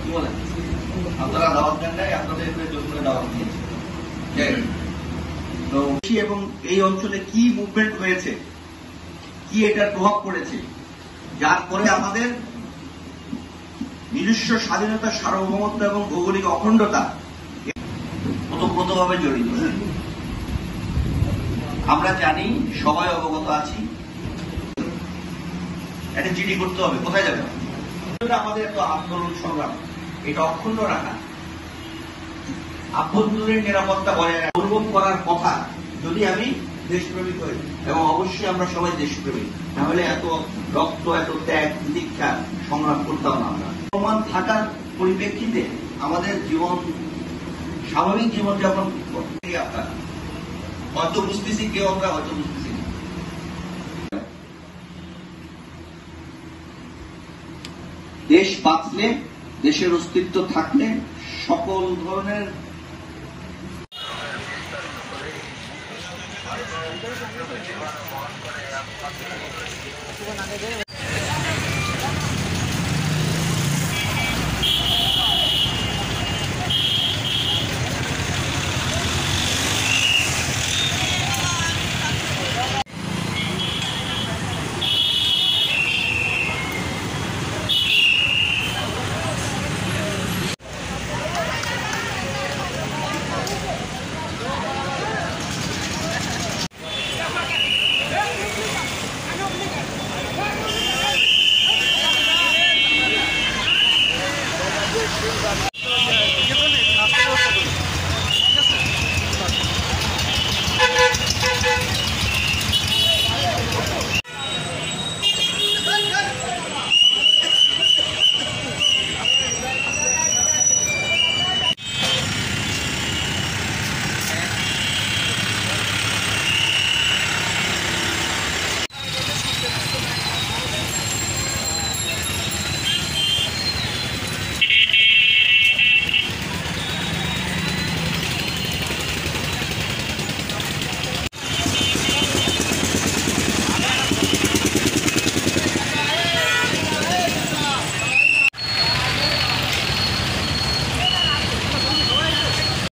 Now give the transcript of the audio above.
কি বলেন? আপনারা দাওয়াত দেন নাই, আপনাদের জন্য দাওয়াত দিয়েছে। তো এবং এই অঞ্চলে কি মুভমেন্ট হয়েছে, কি এটার প্রভাব পড়েছে, যার পরে আমাদের নিজস্ব স্বাধীনতা, সার্বভৌমত্ব এবং ভৌগোলিক অখণ্ডতা ওতপ্রোতভাবে জড়িত। আমরা জানি, সবাই অবগত আছি, একটা চিঠি করতে হবে, কোথায় যাবে? আমাদের তো আন্দোলন সংগ্রাম, এটা অক্ষুণ্ণ রাখা, আভ্যন্তরীণ নিরাপত্তা বজায় অনুভব করার কথা যদি আমি দেশপ্রেমিক হই, এবং অবশ্যই আমরা সবাই দেশপ্রেমিক, তাহলে এত রক্ত, এত ত্যাগ, দীক্ষা সংগ্রাম করতাম না। আমরা প্রমাণ থাকার পরিপ্রেক্ষিতে আমাদের জীবন, স্বাভাবিক জীবনযাপন আপনার হয়তো বুঝতেছি, কেউ আমরা হয়তো বুঝতেছি না। দেশ বাঁচলে, দেশের অস্তিত্ব থাকলে সকল ধরনের